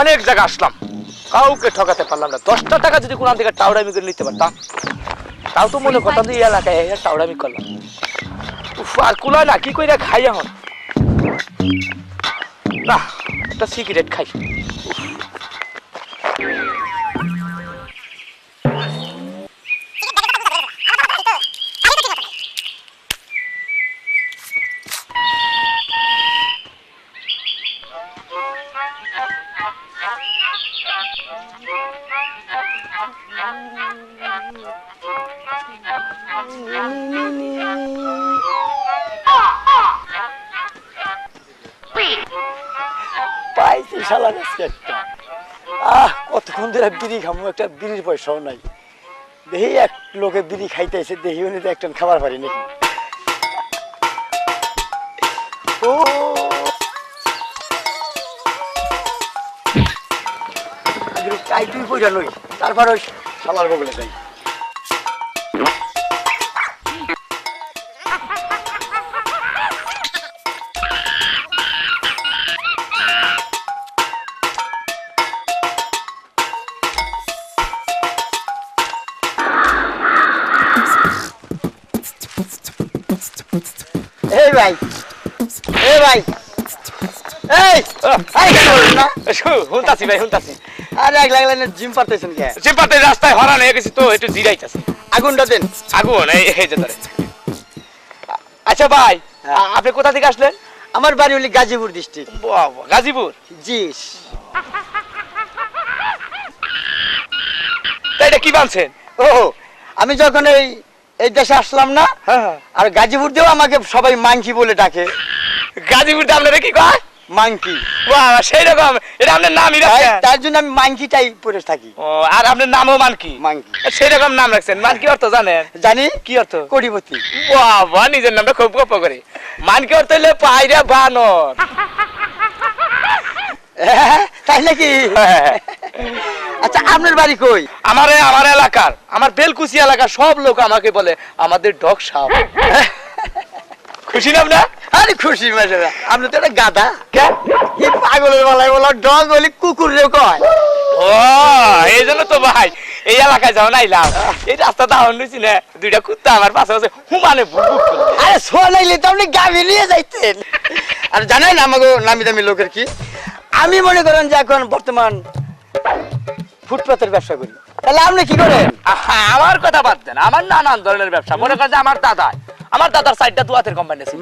অনেক জায়গা আসলাম, কাউকে ঠকাতে পারলাম না। 10টা টাকা যদি কোন থেকে টাউরামি করে নিতে পারতাম, তাও তো মনে করতাম যে এই এলাকায় টাউরামি করলাম। আর কুলায় না, কি করে খাই এখন? না, একটা সিগারেট খাই। পাইছি শালা আজকে একটা। কতক্ষণ ধরে বিড়ি খামু, একটা বিড়ির পয়সাও নাই। দেখি এক লোকে বিড়ি খাইতেছে, দেখি উনি তো একটা খাবার পারি নাকি। ও তুই পয়সা লই, তারপর ওই শালার বগলে যাই। এই ভাই, এই ভাই, এই শুনতাছি ভাই, শুনতাছি। আরে এক লাগলেন জিম পারতেছেন কে? চিম্পাতে রাস্তায় হরান হয়ে গেছি তো, একটু জিরাইতাছি। আগুনটা দেন। আগুন এই যে ধরে। আচ্ছা ভাই, আপনি কোথা থেকে আসলেন? আমার বাড়ি হলি গাজীপুর ডিস্ট্রিক্ট। বাবা, গাজীপুর? জি। তাই এটা কি বানছেন? ও আমি যখন এই দেশে আসলাম না, আর গাজীপুর দিয়েও আমাকে সবাই মাংকি বলে ডাকে। গাজীপুর দিয়ে আপনারা কি কয়? মাংকি। বাহ, সেই রকম। এটা আপনার নামই রাখছেন? তার জন্য আমি মাংকিটাই পরে থাকি। ও, আর আপনার নামও মানকি? মাংকি। সেই রকম নাম রাখছেন। মানকি অর্থ জানেন? জানি। কি অর্থ? কোটিপতি। বাবা, নিজের নামটা খুব গপ্প করে। মানকি অর্থ হইলে পায়রা বানর। তাই নাকি? আচ্ছা, আপনার বাড়ি কই? আমার এলাকার, আমার বেলকুচি এলাকার সব লোক আমাকে বলে আমাদের ডগ সাপ। খুশি না আপনার? আরে খুশি মাসে, আপনি তো একটা গাধা। এই পাগলের বেলায় বলো ডগ বলি, কুকুর রে কয়। ও, এই জন্য তো ভাই এই এলাকায় যাও নাইলাম। এই রাস্তা দাহন নিয়েছি না, দুইটা কুত্তা আমার পাশে আছে, হুমানে ভুক। আরে শোনাইলে তো আপনি গাভী নিয়ে যাইতেন। আর জানেন আমাকে নামি দামি লোকের কি, আমি মনে করেন যে এখন বর্তমান ফুটপাতের ব্যবসা করি। তাহলে আপনি কি করেন? আমার কথা বাদ দেন, আমার নানান ধরনের ব্যবসা। মনে করেন যে আমার দাদার সাইডটা দুয়াতের কোম্পানি আছে,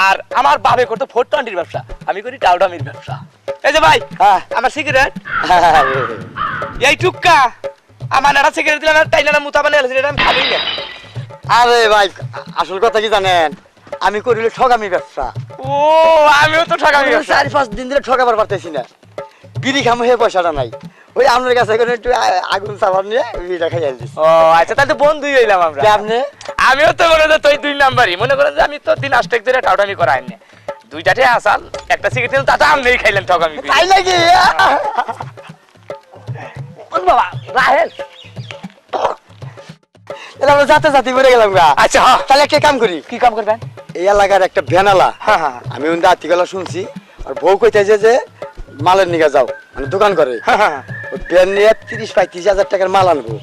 আর আমার বাবা করতো 420 ব্যবসা, আমি করি টাউডামির ব্যবসা। এই যে ভাই, আমার সিগারেট এই টুক্কা, আমার একটা সিগারেট দিলেন আর টাইলানা মুতা বানিয়ে এটা আমি খাবই না। আরে ভাই, আসল কথা কি জানেন, আমি করিলে ঠগামি ব্যবসা। ও, আমিও তো ঠগামি ব্যবসা। 4-5 দিন ধরে ঠকাবার পারতেছি না, বিড়ি খামো হে পয়সাটা নাই। ওই আপনার কাছে এখন একটু আগুন সাবান নিয়ে বিড়িটা খাইয়া দিচ্ছি। ও আচ্ছা, তাহলে তো বন্ধুই হইলাম আমরা। আপনি? আমিও তো মনে হয় তুই 2 নাম্বারই। মনে করেন যে আমি তো দিন আষ্টেক ধরে টাউটামি করাই না, দুইটাতে আসাল একটা সিগারেট দিলাম, তাতে আমি খাইলেন ঠগামি। তাই নাকি? বাবা রাহেল, তাহলে আমরা যাতে জাতি করে গেলাম গা। আচ্ছা, তাহলে একটা কাম করি। কি কাম করবেন? এই এলাকার একটা ভ্যানালা, আমি ওদের আর্টিকেল শুনছি, আর বউ কইতেছে যে মালের নিগা যাও, মানে দোকান করে, ওই ভ্যান নিয়ে 30-35 হাজার টাকার মাল আনবো।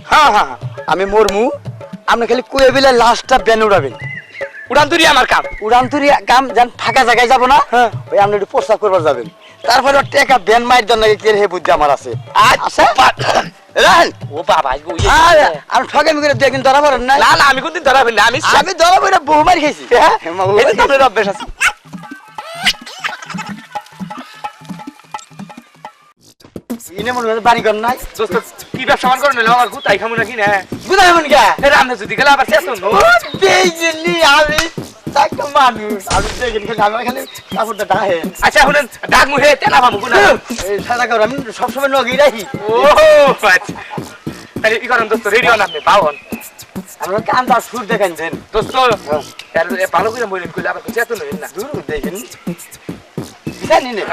আমি মরমু, আপনি খালি কুয়ে বিলে লাস্টটা ভ্যান উড়াবেন। উড়ান তুরি আমার কাম। উড়ান তুরি কাম, যেন ফাঁকা জায়গায় যাবো না, ওই আপনি একটু প্রস্তাব করবার যাবেন। তারপরে টাকা ভ্যান মাইর জন্য কে হে বুদ্ধি আমার আছে। আচ্ছা রান। ও বাবা, আমি ঠকামি করে দেখেন ধরা পড়েন না। না না, আমি কোনদিন ধরাবেন না। আমি ধরা পড়ে বহু মার খেয়েছি। অভ্যাস আছে। ইনে মনে হয় বাড়ি ঘর নাই। দোস্ত, কি ব্যবসা মান করেন? আমার গুতাই খামু নাকি না? বুঝা এমন কে? রান্না যদি গেলে আবার শেষ হলো। বেজলি আমি একটা মানুষ, আমি দেখেন আমি খালি কাপড়টা ডাহে। আচ্ছা, শুনেন, ডাক মুহে তেলা পাবো কোন? এই সাদা কাপড় আমি সবসময় নগি রাখি। ও আচ্ছা, তাহলে কি করেন দোস্ত? রেডি হন, আপনি পাওন। আমরা কান্দা সুর দেখেন দেন দোস্ত। ভালো করে বলেন, কইলে আবার চেত নইন না। দূর দেখেন জানি না।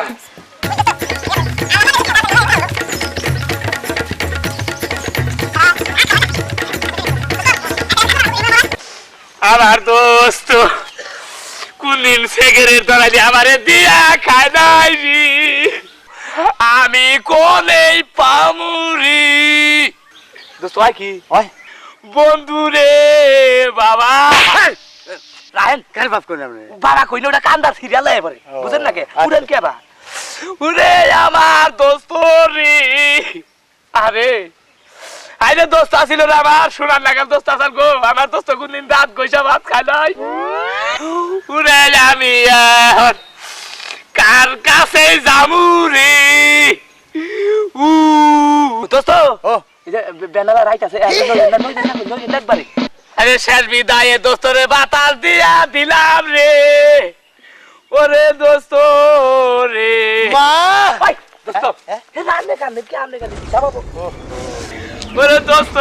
আমার দোস্ত কোনদিন সিগারেট ধরাই আমারে দিয়া খায় নাই। আমি কোনেই পামুরি দোস্ত হয় কি হয় বন্ধু রে বাবা রাহেন কেন বাপ করেন আপনি বাবা কইলে ওটা কান্দার সিরিয়াল এবারে ও, বুঝেন না কে আচ্ছা। উড়েন কে বা উরে আমার দোস্ত রে আরে আইরে দোস্ত আছিল রে আমার সোনার লাগার দোস্ত আসার গো আমার দোস্ত কোনদিন রাত গইসা ভাত খাই নাই উরে আমি এখন কার কাছে যামু রে উ দোস্ত ও এই যে বেনালা রাইট আছে একবারে আরে শেষ বিদায়ে দোস্তরে বাতাস দিয়া দিলাম রে ওরে দোস্ত রে মা ভাই দোস্ত এ রান্নে কান্নে কি আমনে কান্নে যাবো ওরে দোস্ত